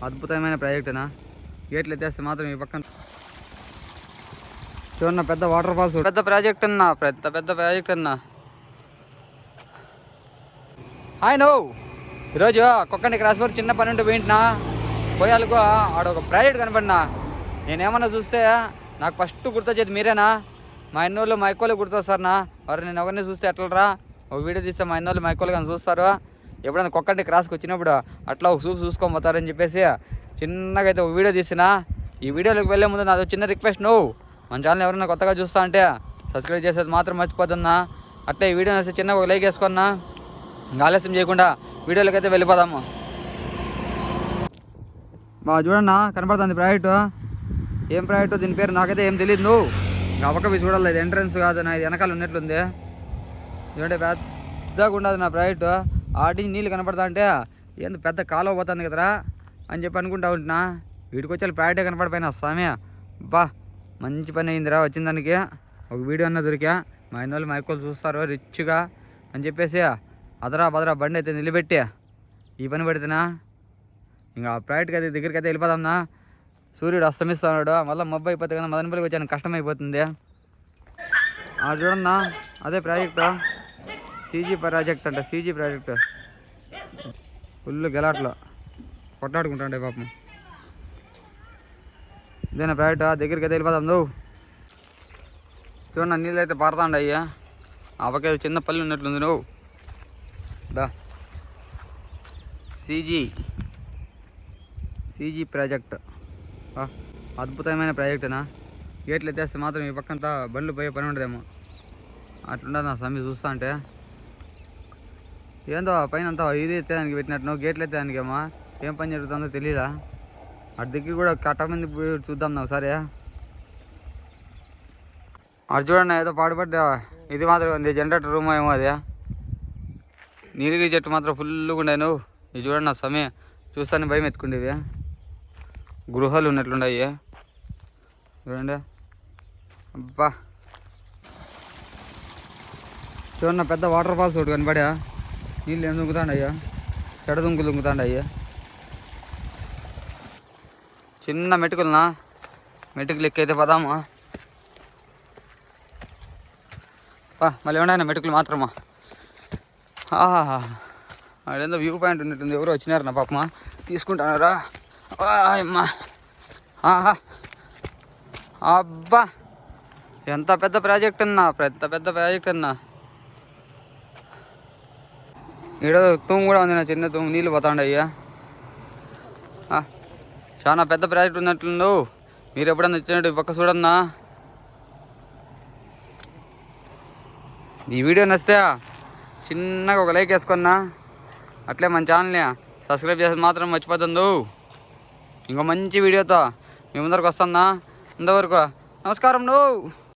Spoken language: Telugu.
అద్భుతమైన ప్రాజెక్టునా. గేట్లు ఎత్తేస్తే మాత్రం ఈ పక్కన చూడన్న పెద్ద వాటర్ ఫాల్స్, పెద్ద ప్రాజెక్ట్ అన్నా, పెద్ద ప్రాజెక్ట్ అన్నా. హాయ్ నో ఈరోజు కొక్కండి క్రాస్ వరకు చిన్న పని ఉంటే పోయింటున్నా. పోయాలకు ఆడ ఒక ప్రాజెక్ట్ కనపడినా. నేనేమన్నా చూస్తే నాకు ఫస్ట్ గుర్తొచ్చేది మీరేనా. మా ఇన్నోళ్ళు మా ఎక్కువలు గుర్తొస్తారనా. మరి నేను ఎవరిని చూస్తే ఎట్లరా ఒక వీడియో తీస్తే మా ఇన్నోళ్ళు మా ఎక్కువలు కానీ చూస్తారు. ఎప్పుడైనా కొక్కండి క్రాస్కి వచ్చినప్పుడు అట్లా ఒక చూసుకొని పోతారని చెప్పేసి చిన్నగా అయితే ఒక వీడియో తీసిన. ఈ వీడియోలోకి వెళ్ళే ముందు నాది చిన్న రిక్వెస్ట్, నువ్వు మన ఛానల్ ఎవరైనా కొత్తగా చూస్తా అంటే సబ్స్క్రైబ్ చేసేది మాత్రం మర్చిపోతున్నా. అట్లే ఈ వీడియో వస్తే చిన్నగా ఒక లైక్ వేసుకున్నా. ఇంకా ఆలస్యం చేయకుండా వీడియోలోకి అయితే వెళ్ళిపోదాము. బాగా చూడన్నా కనపడుతుంది ప్రాజెక్టు. ఏం ప్రాజెక్టు దీని పేరు నాకైతే ఏం తెలియదు. నువ్వు ఇంకా పక్కవి చూడాలి. ఇది ఎంట్రన్స్ కాదు, నా ఇది వెనకాల ఉన్నట్లుంది. ఎందుకంటే పెద్దగా ఉండదు నా ప్రాజెక్టు. ఆడి నీళ్ళు కనపడతా అంటే ఏంది పెద్ద కాలువ పోతుంది కదరా అని చెప్పి అనుకుంటా ఉంటున్నా. వీటికి వచ్చే ప్రాజెక్టే కనపడిపోయినా స్వామి. బా మంచి పని అయిందిరా వచ్చిన దానికి. ఒక వీడియో అన్న దొరికా. మా ఆయన వాళ్ళు మా ఎక్కువ చూస్తారు రిచ్గా అని చెప్పేసి అదరా బదరా బండి అయితే నిలబెట్టి ఈ పని పెడితేనా ఇంకా ఆ ప్రాజెక్ట్కి అయితే దగ్గరికి అయితే వెళ్ళిపోదాంనా. సూర్యుడు అస్తమిస్తున్నాడు, మళ్ళీ మబ్బు అయిపోతే కానీ మదనపల్లికి వచ్చాను కష్టమైపోతుంది. చూడన్నా అదే ప్రాజెక్టు, సీజీ ప్రాజెక్ట్ అంట. సీజీ ప్రాజెక్టు ఫుల్ గెలాట్లో కొట్లాడుకుంటాండే పాపం. ఇదేనా ప్రాజెక్ట్, దగ్గరికి అయితే వెళ్ళిపోదాం. నువ్వు చూడన్నా నీళ్ళు అయితే పారుతాండి అయ్యా. ఆ పక్క చిన్న పల్లి ఉన్నట్లుంది. నువ్వు దా సీజీ ప్రాజెక్ట్ అద్భుతమైన ప్రాజెక్టునా. గేట్లు ఎత్తేస్తే మాత్రం ఈ పక్కంతా బండ్లు పోయే పని ఉండదేమో. అట్లుండదు నా సమయం చూస్తా అంటే. ఏందో పైన అంతా ఇది ఎత్తేదానికి పెట్టినట్టు, గేట్లు ఎత్తేదానికేమో. ఏం పని జరుగుతుందో తెలియదా. అటు దగ్గర కూడా కట్ట మంది చూద్దాం నా ఒకసారి. అటు చూడండి ఏదో పాడుపడ్డ ఇది మాత్రం ఉంది, జనరేటర్ రూమ్ ఏమో అది. నీలగిరి చెట్టు మాత్రం ఫుల్గా ఉండే. నువ్వు ఇది చూడండి నా సమయం చూస్తాను భయం ఎత్తుకుండేవి. గృహాలు ఉన్నట్లుండయి చూడండి. అబ్బా చూడన్న పెద్ద వాటర్ ఫాల్స్ ఒకటి కనపడా. నీళ్ళు ఏం దుంకుతాండయ్యా, చెడ దుంకులు దుంకుతాండయ్యా. చిన్న మెటుకులనా, మెటుకులు ఎక్కైతే పదామా. మళ్ళీ ఏమన్నా మెటుకులు మాత్రమా. అదేందో వ్యూ పాయింట్ ఉన్నట్టుంది. ఎవరో వచ్చినారు నా పాపమా, తీసుకుంటున్నారా. అమ్మా అబ్బా ఎంత పెద్ద ప్రాజెక్ట్ అన్నా, పెద్ద ప్రాజెక్ట్ అన్నా. ఈడ తూము కూడా ఉంది, నా చిన్న తూము నీళ్ళు పోతాండయ్యా. చాలా పెద్ద ప్రాజెక్ట్ ఉన్నట్లుండు. మీరు ఎప్పుడన్నా వచ్చినట్టు పక్క చూడన్నా. ఈ వీడియో నచ్చితే చిన్నగా ఒక లైక్ వేసుకున్నా. అట్లే మన ఛానల్ని సబ్స్క్రైబ్ చేసేది మాత్రం మర్చిపోతుంది. ఇంకో మంచి వీడియోతో మీ ముందరకు వస్తున్నా. ఇంతవరకు నమస్కారం. నువ్వు